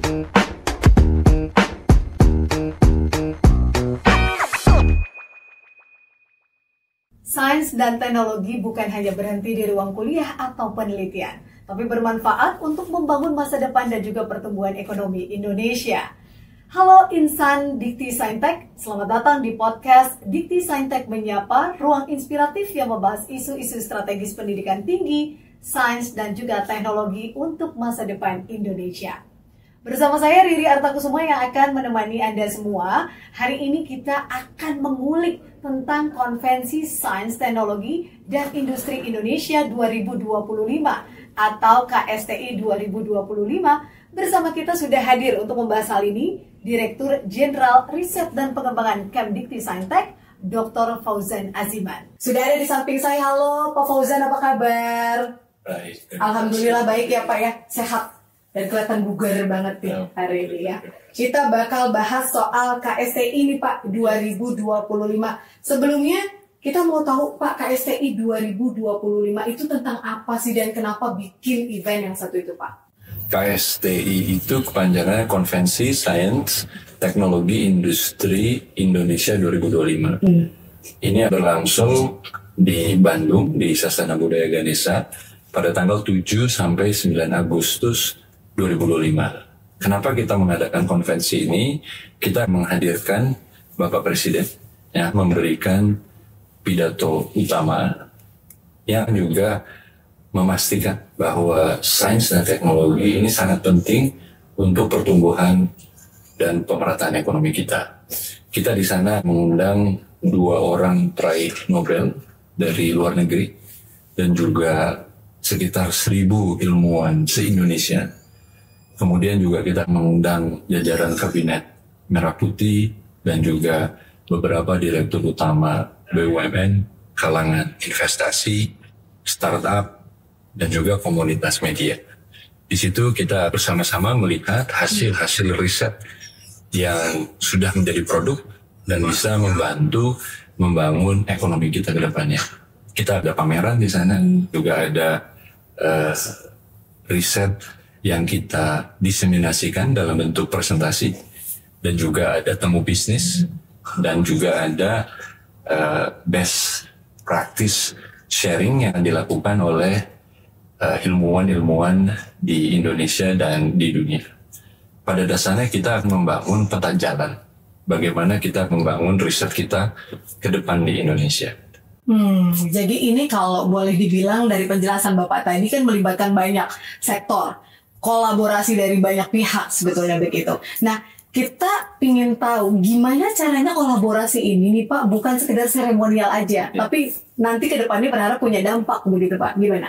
Sains dan teknologi bukan hanya berhenti di ruang kuliah atau penelitian, tapi bermanfaat untuk membangun masa depan dan juga pertumbuhan ekonomi Indonesia. Halo insan Dikti Saintek, selamat datang di podcast Dikti Saintek Menyapa, ruang inspiratif yang membahas isu-isu strategis pendidikan tinggi, sains dan juga teknologi untuk masa depan Indonesia. Bersama saya Riri Artakusuma yang akan menemani Anda semua. Hari ini kita akan mengulik tentang Konvensi Sains, Teknologi, dan Industri Indonesia 2025 atau KSTI 2025. Bersama kita sudah hadir untuk membahas hal ini Direktur Jenderal Riset dan Pengembangan Kemdikti Saintek, Dr. Fauzan Aziman. Sudah ada di samping saya. Halo Pak Fauzan, apa kabar? Baik. Alhamdulillah baik ya Pak ya, sehat. Dan kelihatan bugar banget nih hari ini ya. Kita bakal bahas soal KSTI nih Pak 2025. Sebelumnya kita mau tahu Pak, KSTI 2025 itu tentang apa sih dan kenapa bikin event yang satu itu Pak? KSTI itu kepanjangannya Konvensi Sains, Teknologi, Industri Indonesia 2025. Ini berlangsung di Bandung, di Sasana Budaya Ganesha pada tanggal 7 sampai 9 Agustus 2025. Kenapa kita mengadakan konvensi ini? Kita menghadirkan Bapak Presiden yang memberikan pidato utama yang juga memastikan bahwa sains dan teknologi ini sangat penting untuk pertumbuhan dan pemerataan ekonomi kita. Kita di sana mengundang 2 orang peraih Nobel dari luar negeri dan juga sekitar 1.000 ilmuwan se-Indonesia. Kemudian juga kita mengundang jajaran kabinet Merah Putih dan juga beberapa direktur utama BUMN, kalangan investasi, startup, dan juga komunitas media. Di situ kita bersama-sama melihat hasil-hasil riset yang sudah menjadi produk dan bisa membantu membangun ekonomi kita ke depannya. Kita ada pameran di sana, juga ada riset yang kita diseminasikan dalam bentuk presentasi, dan juga ada temu bisnis, dan juga ada best practice sharing yang dilakukan oleh ilmuwan-ilmuwan di Indonesia dan di dunia. Pada dasarnya kita akan membangun peta jalan bagaimana kita membangun riset kita ke depan di Indonesia. Jadi ini kalau boleh dibilang dari penjelasan Bapak tadi kan melibatkan banyak sektor, kolaborasi dari banyak pihak sebetulnya begitu. Nah, kita ingin tahu gimana caranya kolaborasi ini nih Pak, bukan sekedar seremonial aja, tapi nanti ke depannya berharap punya dampak begitu Pak, gimana?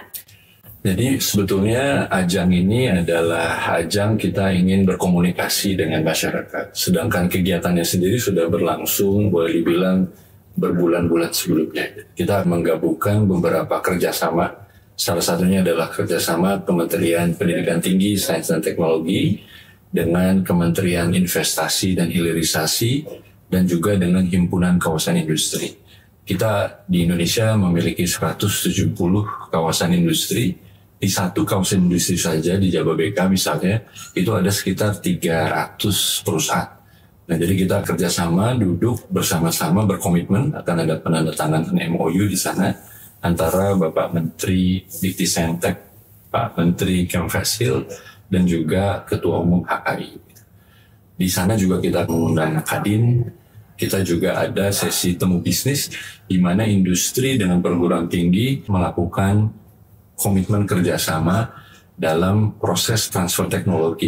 Jadi sebetulnya ajang ini adalah ajang kita ingin berkomunikasi dengan masyarakat. Sedangkan kegiatannya sendiri sudah berlangsung, boleh dibilang berbulan-bulan sebelumnya. Kita menggabungkan beberapa kerjasama. Salah satunya adalah kerjasama Kementerian Pendidikan Tinggi, Sains dan Teknologi dengan Kementerian Investasi dan Hilirisasi dan juga dengan Himpunan Kawasan Industri. Kita di Indonesia memiliki 170 kawasan industri. Di satu kawasan industri saja di Jababeka misalnya itu ada sekitar 300 perusahaan. Nah, jadi kita kerjasama, duduk bersama-sama, berkomitmen akan ada penandatanganan MOU di sana antara Bapak Menteri Dikti Saintek, Pak Menteri Kemfesil, dan juga Ketua Umum HKI. Di sana juga kita mengundang Kadin, kita juga ada sesi temu bisnis di mana industri dengan perguruan tinggi melakukan komitmen kerjasama dalam proses transfer teknologi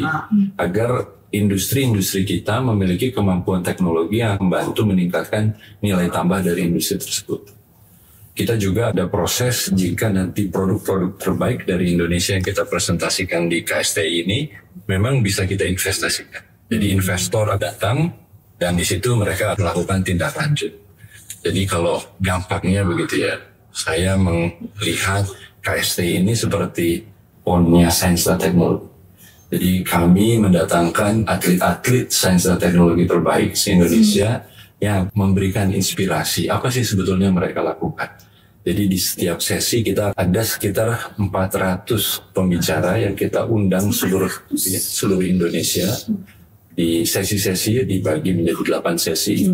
agar industri-industri kita memiliki kemampuan teknologi yang membantu meningkatkan nilai tambah dari industri tersebut. Kita juga ada proses jika nanti produk-produk terbaik dari Indonesia yang kita presentasikan di KSTI ini memang bisa kita investasikan. Jadi investor datang dan di situ mereka melakukan tindak lanjut. Jadi kalau gampangnya begitu ya, saya melihat KSTI ini seperti PON-nya sains dan teknologi. Jadi kami mendatangkan atlet-atlet sains dan teknologi terbaik di Indonesia yang memberikan inspirasi apa sih sebetulnya mereka lakukan. Jadi di setiap sesi kita ada sekitar 400 pembicara yang kita undang seluruh Indonesia. Di sesi-sesi dibagi menjadi 8 sesi.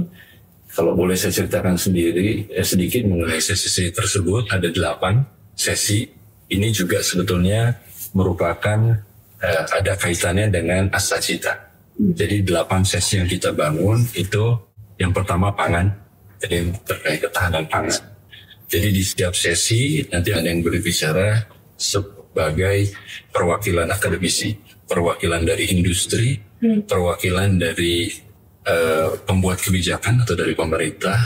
Kalau boleh saya ceritakan sedikit mengenai sesi tersebut, ada 8 sesi. Ini juga sebetulnya merupakan ada kaitannya dengan Astacita. Jadi 8 sesi yang kita bangun itu yang pertama pangan, jadi terkait ketahanan pangan. Jadi di setiap sesi nanti ada yang berbicara sebagai perwakilan akademisi, perwakilan dari industri, perwakilan dari pembuat kebijakan atau dari pemerintah,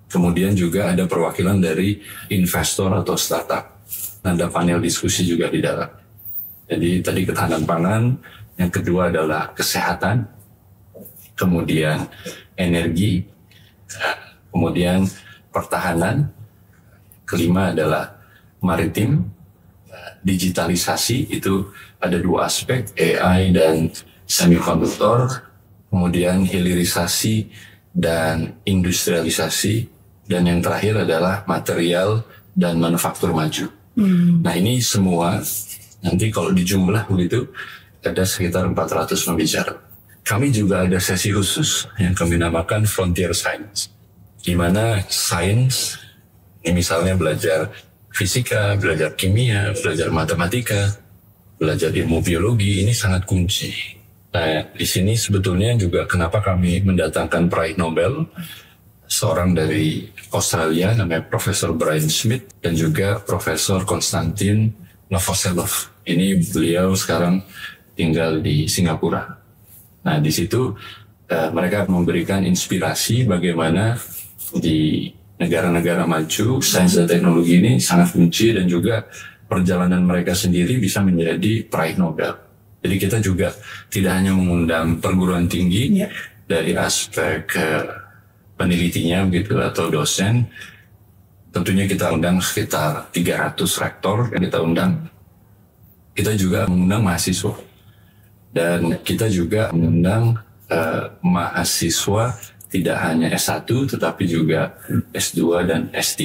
kemudian juga ada perwakilan dari investor atau startup. Ada panel diskusi juga di dalam. Jadi tadi ketahanan pangan, yang kedua adalah kesehatan, kemudian energi, kemudian pertahanan, kelima adalah maritim, digitalisasi, itu ada 2 aspek, AI dan semikonduktor, kemudian hilirisasi dan industrialisasi, dan yang terakhir adalah material dan manufaktur maju. Nah ini semua nanti kalau dijumlah begitu ada sekitar 400 pembicara. Kami juga ada sesi khusus yang kami namakan Frontier Science, di mana sains ini misalnya belajar fisika, belajar kimia, belajar matematika, belajar ilmu biologi, ini sangat kunci. Nah, di sini sebetulnya juga kenapa kami mendatangkan peraih Nobel, seorang dari Australia namanya Profesor Brian Smith dan juga Profesor Konstantin Novoselov. Ini beliau sekarang tinggal di Singapura. Nah, di situ mereka memberikan inspirasi bagaimana di negara-negara maju, sains dan teknologi ini sangat kunci dan juga perjalanan mereka sendiri bisa menjadi peraih Nobel. Jadi kita juga tidak hanya mengundang perguruan tinggi dari aspek penelitinya gitu atau dosen. Tentunya kita undang sekitar 300 rektor yang kita undang. Kita juga mengundang mahasiswa. Dan kita juga mengundang mahasiswa tidak hanya S1 tetapi juga S2 dan S3.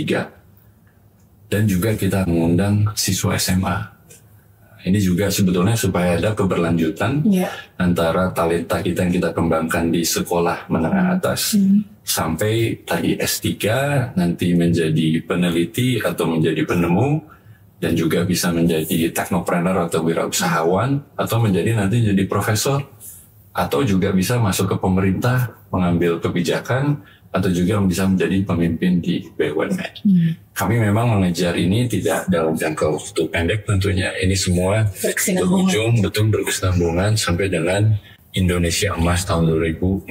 Dan juga kita mengundang siswa SMA. Ini juga sebetulnya supaya ada keberlanjutan antara talenta kita yang kita kembangkan di sekolah menengah atas sampai tadi S3 nanti menjadi peneliti atau menjadi penemu dan juga bisa menjadi teknopreneur atau wirausahawan atau menjadi nanti jadi profesor atau juga bisa masuk ke pemerintah mengambil kebijakan atau juga bisa menjadi pemimpin di BUMN. Kami memang mengejar ini tidak dalam jangka waktu pendek tentunya. Ini semua berujung betul berkesinambungan sampai dengan Indonesia Emas tahun 2045.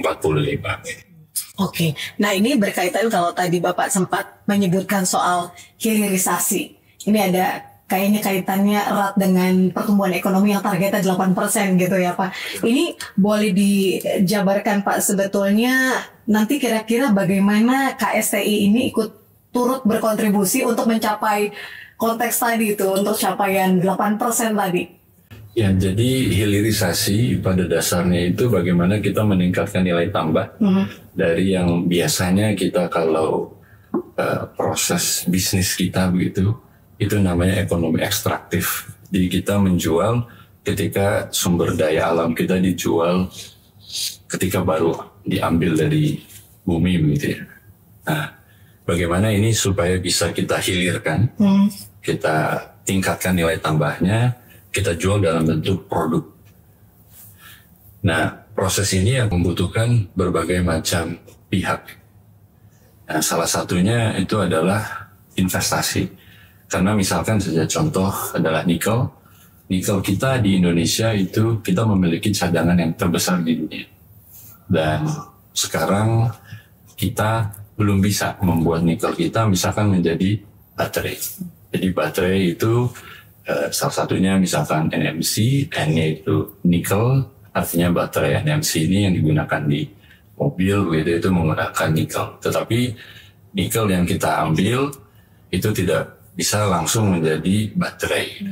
Oke, nah ini berkaitan kalau tadi Bapak sempat menyebutkan soal hilirisasi. Ini ada kayaknya kaitannya erat dengan pertumbuhan ekonomi yang targetnya 8% gitu ya Pak. Ini boleh dijabarkan Pak sebetulnya nanti kira-kira bagaimana KSTI ini ikut turut berkontribusi untuk mencapai konteks tadi itu, untuk capaian 8% tadi. Ya, jadi hilirisasi pada dasarnya itu bagaimana kita meningkatkan nilai tambah dari yang biasanya kita kalau proses bisnis kita begitu, itu namanya ekonomi ekstraktif. Jadi kita menjual ketika sumber daya alam kita dijual ketika baru diambil dari bumi begitu ya. Nah, bagaimana ini supaya bisa kita hilirkan, kita tingkatkan nilai tambahnya, kita jual dalam bentuk produk. Nah, proses ini yang membutuhkan berbagai macam pihak. Nah, salah satunya itu adalah investasi. Karena misalkan saja contoh adalah nikel. Nikel kita di Indonesia itu kita memiliki cadangan yang terbesar di dunia. Dan sekarang kita belum bisa membuat nikel kita misalkan menjadi baterai. Jadi baterai itu salah satunya misalkan NMC, N-nya itu nikel, artinya baterai NMC ini yang digunakan di mobil itu menggunakan nikel. Tetapi nikel yang kita ambil itu tidak bisa langsung menjadi baterai.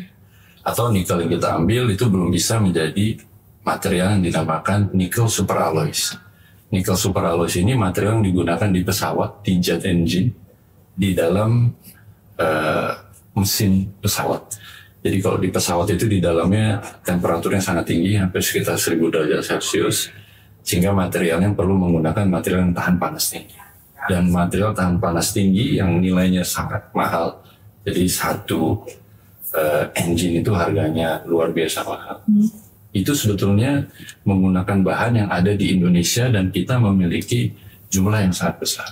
Atau nikel yang kita ambil itu belum bisa menjadi material yang dinamakan nickel superalloys. Nickel superalloys ini material yang digunakan di pesawat, di jet engine, di dalam mesin pesawat. Jadi kalau di pesawat itu di dalamnya temperaturnya sangat tinggi, hampir sekitar 1000 derajat Celcius, sehingga materialnya perlu menggunakan material yang tahan panas tinggi. Dan material tahan panas tinggi yang nilainya sangat mahal, jadi satu engine itu harganya luar biasa mahal. Itu sebetulnya menggunakan bahan yang ada di Indonesia dan kita memiliki jumlah yang sangat besar.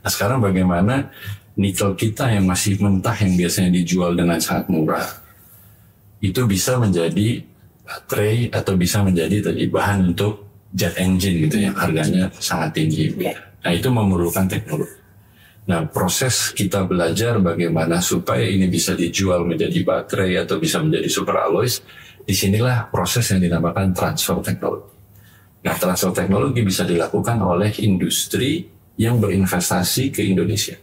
Nah sekarang bagaimana nikel kita yang masih mentah yang biasanya dijual dengan sangat murah, itu bisa menjadi baterai atau bisa menjadi tadi bahan untuk jet engine gitu yang harganya sangat tinggi. Nah itu memerlukan teknologi. Nah proses kita belajar bagaimana supaya ini bisa dijual menjadi baterai atau bisa menjadi super alloys, disinilah proses yang dinamakan transfer teknologi. Nah transfer teknologi bisa dilakukan oleh industri yang berinvestasi ke Indonesia.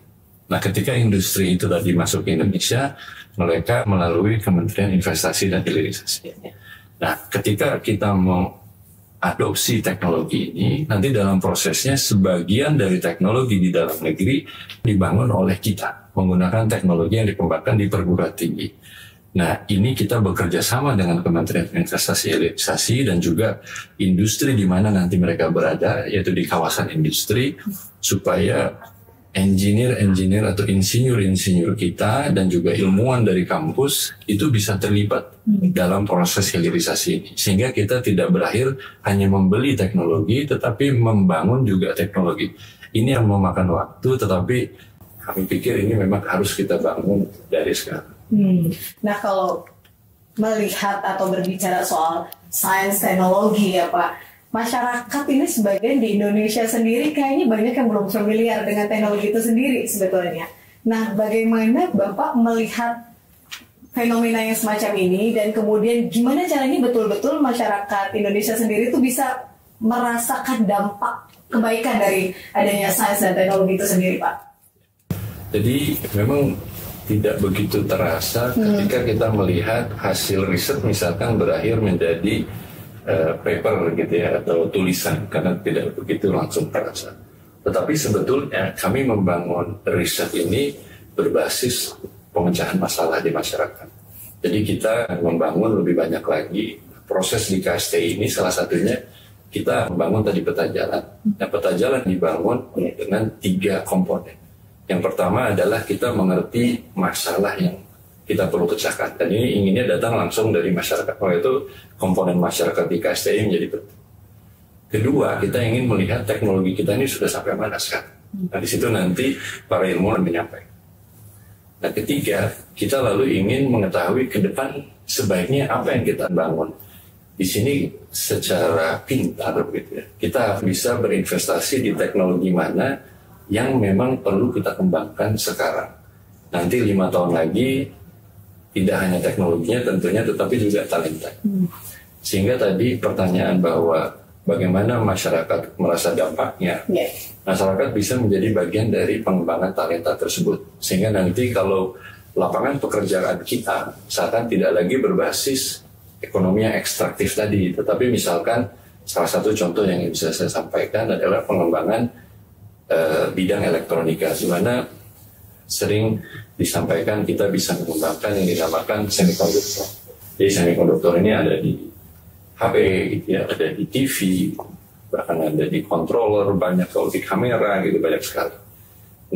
Nah ketika industri itu tadi masuk ke Indonesia, mereka melalui Kementerian Investasi dan Hilirisasi. Nah ketika kita mau adopsi teknologi ini, nanti dalam prosesnya sebagian dari teknologi di dalam negeri dibangun oleh kita menggunakan teknologi yang dikembangkan di perguruan tinggi. Nah ini kita bekerja sama dengan Kementerian Investasi Hilirisasi dan juga industri di mana nanti mereka berada, yaitu di kawasan industri, supaya engineer atau insinyur kita dan juga ilmuwan dari kampus itu bisa terlibat dalam proses hilirisasi ini, sehingga kita tidak berakhir hanya membeli teknologi tetapi membangun juga teknologi. Ini yang memakan waktu, tetapi kami pikir ini memang harus kita bangun dari sekarang. Nah kalau melihat atau berbicara soal sains teknologi ya Pak, masyarakat ini sebagian di Indonesia sendiri kayaknya banyak yang belum familiar dengan teknologi itu sendiri sebetulnya. Nah, bagaimana Bapak melihat fenomena yang semacam ini dan kemudian gimana caranya betul-betul masyarakat Indonesia sendiri itu bisa merasakan dampak kebaikan dari adanya sains dan teknologi itu sendiri, Pak? Jadi memang tidak begitu terasa ketika kita melihat hasil riset misalkan berakhir menjadi paper gitu ya, atau tulisan, karena tidak begitu langsung terasa. Tetapi sebetulnya kami membangun riset ini berbasis pemecahan masalah di masyarakat. Jadi kita membangun lebih banyak lagi proses di KSTI ini, salah satunya kita membangun tadi peta jalan. Nah peta jalan dibangun dengan 3 komponen. Yang pertama adalah kita mengerti masalah yang kita perlu pecahkan, dan ini inginnya datang langsung dari masyarakat. Oleh itu komponen masyarakat di KSTI menjadi penting. Kedua, kita ingin melihat teknologi kita ini sudah sampai mana sekarang. Nah di situ nanti para ilmuwan menyampaikan. Nah ketiga, kita lalu ingin mengetahui ke depan sebaiknya apa yang kita bangun. Di sini secara pintar gitu ya, kita bisa berinvestasi di teknologi mana yang memang perlu kita kembangkan sekarang. Nanti 5 tahun lagi tidak hanya teknologinya tentunya, tetapi juga talenta. Sehingga tadi pertanyaan bahwa bagaimana masyarakat merasa dampaknya, masyarakat bisa menjadi bagian dari pengembangan talenta tersebut. Sehingga nanti kalau lapangan pekerjaan kita misalkan tidak lagi berbasis ekonomi yang ekstraktif tadi, tetapi misalkan salah satu contoh yang bisa saya sampaikan adalah pengembangan bidang elektronika, di mana sering disampaikan kita bisa mengembangkan yang dinamakan semikonduktor. Jadi semikonduktor ini ada di HP, gitu ya, ada di TV, bahkan ada di controller, banyak kalau di kamera gitu, banyak sekali.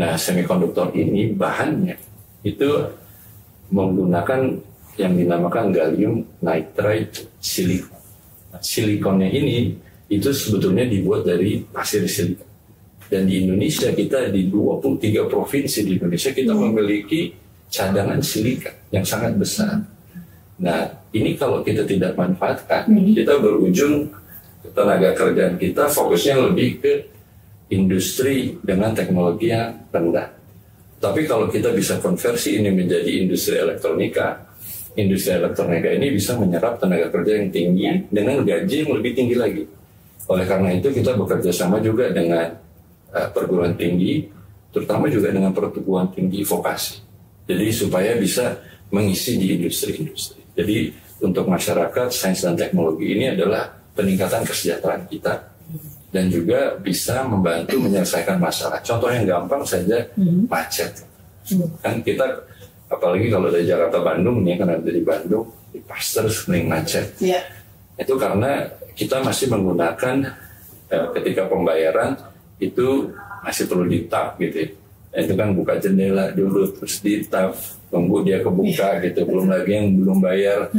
Nah semikonduktor ini bahannya itu menggunakan yang dinamakan gallium nitride silikon. Nah, silikonnya ini itu sebetulnya dibuat dari pasir silikon. Dan di Indonesia kita di 23 provinsi di Indonesia kita memiliki cadangan silika yang sangat besar. Nah ini kalau kita tidak manfaatkan, kita berujung tenaga kerjaan kita fokusnya lebih ke industri dengan teknologi yang rendah. Tapi kalau kita bisa konversi ini menjadi industri elektronika ini bisa menyerap tenaga kerja yang tinggi dengan gaji yang lebih tinggi lagi. Oleh karena itu kita bekerja sama juga dengan perguruan tinggi, terutama juga dengan perguruan tinggi vokasi. Jadi supaya bisa mengisi di industri-industri. Jadi untuk masyarakat, sains dan teknologi ini adalah peningkatan kesejahteraan kita dan juga bisa membantu menyelesaikan masalah. Contoh yang gampang saja, macet. Kan kita apalagi kalau dari Jakarta Bandung nih, karena dari Bandung di Pasteur sering macet. Yeah. Itu karena kita masih menggunakan ketika pembayaran itu masih perlu di-tap gitu ya. Itu kan buka jendela dulu terus di-tap, tunggu dia kebuka gitu, belum lagi yang belum bayar.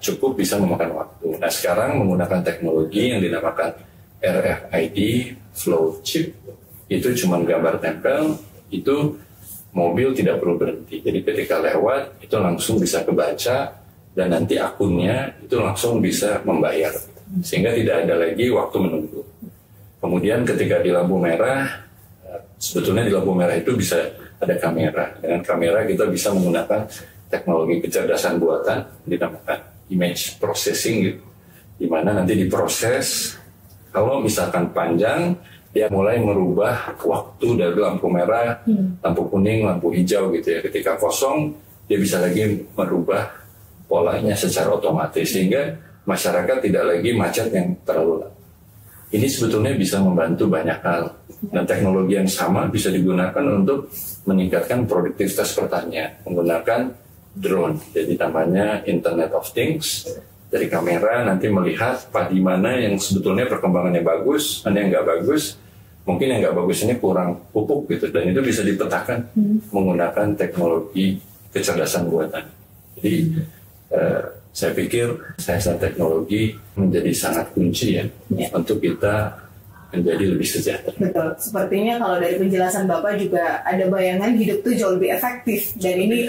Cukup bisa memakan waktu. Nah sekarang menggunakan teknologi yang dinamakan RFID flow chip, itu cuma gambar tempel, itu mobil tidak perlu berhenti. Jadi ketika lewat itu langsung bisa kebaca dan nanti akunnya itu langsung bisa membayar, sehingga tidak ada lagi waktu menunggu. Kemudian ketika di lampu merah, sebetulnya di lampu merah itu bisa ada kamera. Dengan kamera kita bisa menggunakan teknologi kecerdasan buatan dinamakan image processing gitu, di mana nanti diproses. Kalau misalkan panjang, dia mulai merubah waktu dari lampu merah, lampu kuning, lampu hijau gitu ya. Ketika kosong, dia bisa lagi merubah polanya secara otomatis sehingga masyarakat tidak lagi macet yang terlalu lama. Ini sebetulnya bisa membantu banyak hal, dan teknologi yang sama bisa digunakan untuk meningkatkan produktivitas pertanian menggunakan drone. Jadi namanya Internet of Things. Dari kamera nanti melihat di mana yang sebetulnya perkembangannya bagus, mana yang nggak bagus. Mungkin yang nggak bagus ini kurang pupuk gitu, dan itu bisa dipetakan menggunakan teknologi kecerdasan buatan. Jadi saya pikir sains dan teknologi menjadi sangat kunci ya untuk kita menjadi lebih sejahtera. Betul. Sepertinya kalau dari penjelasan Bapak juga ada bayangan hidup itu jauh lebih efektif, dan ini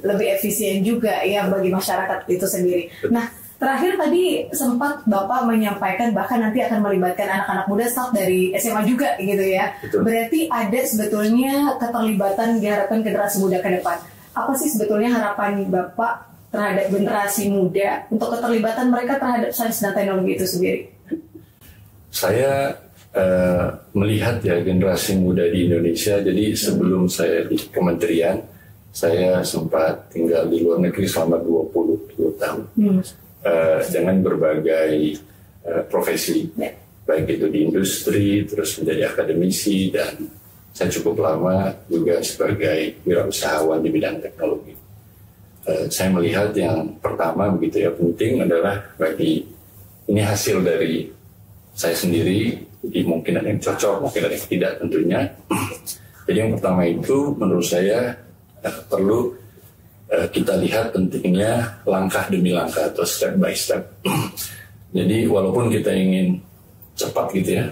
lebih efisien juga ya bagi masyarakat itu sendiri. Betul. Nah, terakhir tadi sempat Bapak menyampaikan bahkan nanti akan melibatkan anak-anak muda start dari SMA juga gitu ya. Betul. Berarti ada sebetulnya keterlibatan diharapkan generasi muda ke depan. Apa sih sebetulnya harapan Bapak terhadap generasi muda untuk keterlibatan mereka terhadap sains dan teknologi itu sendiri? Saya melihat ya generasi muda di Indonesia. Jadi sebelum saya di kementerian, saya sempat tinggal di luar negeri selama 22 tahun dengan berbagai profesi, baik itu di industri, terus menjadi akademisi, dan saya cukup lama juga sebagai wirausahawan di bidang teknologi. Saya melihat yang pertama begitu ya penting adalah ini hasil dari saya sendiri, jadi mungkin ada yang cocok, mungkin ada yang tidak tentunya. Jadi yang pertama itu menurut saya perlu kita lihat pentingnya langkah demi langkah atau step by step. Jadi walaupun kita ingin cepat gitu ya,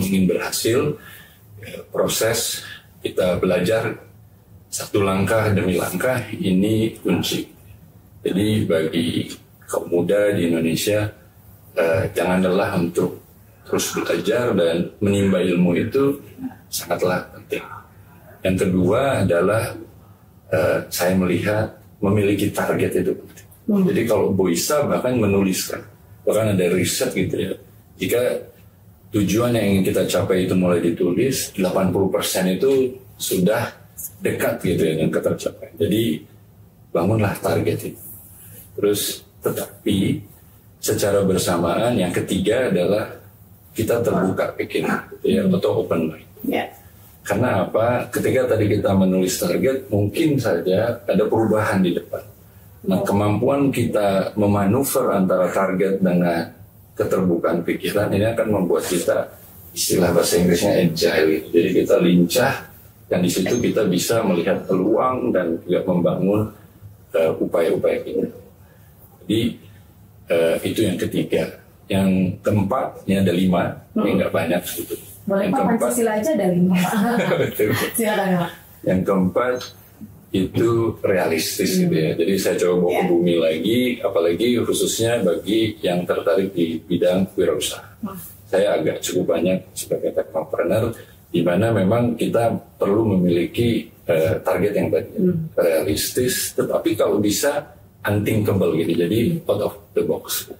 ingin berhasil, proses kita belajar satu langkah demi langkah ini kunci. Jadi bagi kaum muda di Indonesia, jangan lelah untuk terus belajar dan menimba ilmu itu sangatlah penting. Yang kedua adalah saya melihat memiliki target itu penting. Jadi kalau bisa bahkan menuliskan, bahkan ada riset gitu ya. Jika tujuan yang ingin kita capai itu mulai ditulis, 80% itu sudah dekat gitu ya dengan tercapai. Jadi bangunlah target itu. Terus tetapi secara bersamaan yang ketiga adalah kita terbuka pikiran gitu ya, atau open mind. Karena apa? Ketika tadi kita menulis target, mungkin saja ada perubahan di depan. Nah, kemampuan kita memanuver antara target dengan keterbukaan pikiran ini akan membuat kita, istilah bahasa Inggrisnya agile. Jadi kita lincah, dan di situ kita bisa melihat peluang dan juga membangun upaya-upaya kita. Jadi itu yang ketiga. Yang keempat, ini ada 5, ini nggak banyak gitu. Boleh Pak, Pancasila aja ada 5. Betul. Silakan Pak. Yang keempat itu realistis gitu ya. Jadi saya coba bawa ke bumi lagi, apalagi khususnya bagi yang tertarik di bidang wirausaha. Saya agak cukup banyak sebagai technopreneur, di mana memang kita perlu memiliki target yang realistis, tetapi kalau bisa unthinkable gitu. Jadi out of the box.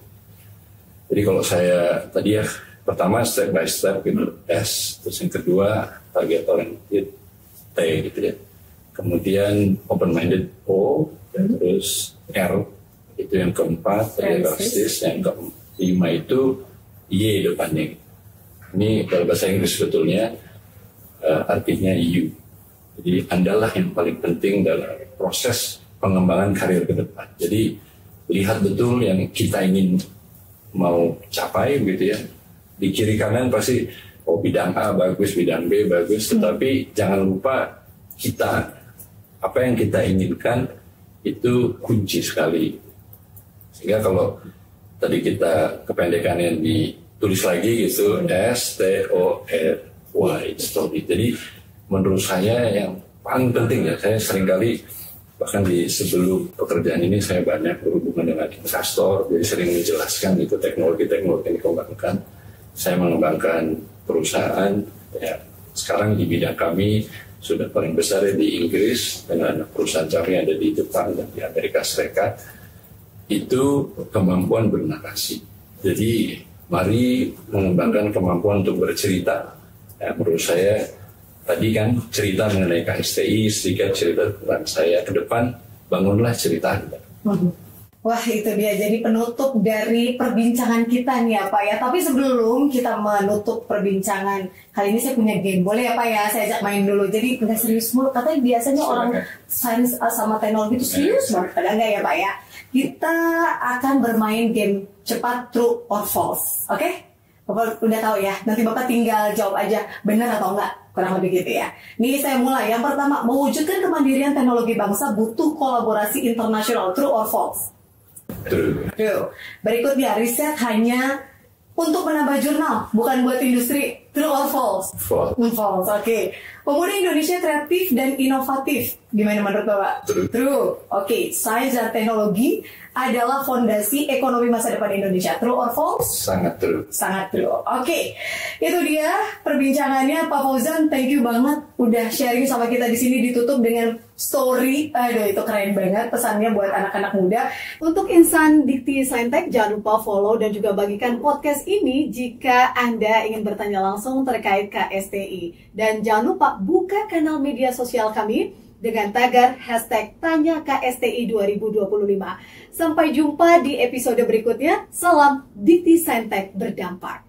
Jadi kalau saya tadi ya pertama step by step gitu S, terus yang kedua target oriented T gitu ya. Kemudian open minded O, terus R itu yang keempat realistis, yang kelima itu Y depannya. Ini dalam bahasa Inggris sebetulnya artinya U. Jadi Andalah yang paling penting dalam proses pengembangan karir ke depan. Jadi lihat betul yang kita ingin mau capai gitu ya. Di kiri kanan pasti bidang A bagus, bidang B bagus, tetapi jangan lupa kita, apa yang kita inginkan itu kunci sekali. Sehingga kalau tadi kita kependekannya ditulis lagi gitu, STORY, story. Jadi menurut saya yang paling penting ya, saya seringkali bahkan di sebelum pekerjaan ini saya banyak berhubungan dengan investor, jadi sering menjelaskan itu teknologi-teknologi yang dikembangkan. Saya mengembangkan perusahaan ya, sekarang di bidang kami sudah paling besar di Inggris dengan perusahaan kami ada di Jepang dan di Amerika Serikat. Itu kemampuan bernarasi. Jadi mari mengembangkan kemampuan untuk bercerita. Ya, menurut saya tadi kan cerita mengenai KSTI, sedikit cerita tentang saya ke depan, bangunlah cerita. Wah, itu dia jadi penutup dari perbincangan kita nih ya Pak ya. Tapi sebelum kita menutup perbincangan kali ini, saya punya game. Boleh ya Pak ya, saya ajak main dulu. Jadi nggak serius mulu, katanya biasanya orang sains sama teknologi itu serius banget. Padahal nggak ya Pak ya. Kita akan bermain game cepat true or false. Oke? Bapak udah tahu ya, nanti Bapak tinggal jawab aja benar atau enggak, kurang lebih gitu ya. Nih saya mulai, yang pertama, mewujudkan kemandirian teknologi bangsa butuh kolaborasi internasional, true or false? True. Berikutnya, riset hanya untuk menambah jurnal, bukan buat industri, true or false? False. False, oke. Pemuda Indonesia kreatif dan inovatif, gimana menurut Bapak? True. Oke. Sains dan teknologi adalah fondasi ekonomi masa depan Indonesia, true or false? Sangat true. Sangat true. Oke. Itu dia perbincangannya Pak Fauzan. Thank you banget udah sharing sama kita di sini, ditutup dengan story. Aduh, itu keren banget pesannya buat anak-anak muda. Untuk Insan Dikti Saintek, jangan lupa follow dan juga bagikan podcast ini jika Anda ingin bertanya langsung terkait KSTI. Dan jangan lupa buka kanal media sosial kami dengan tagar #Tanya KSTI 2025. Sampai jumpa di episode berikutnya. Salam Dikti Saintek berdampak.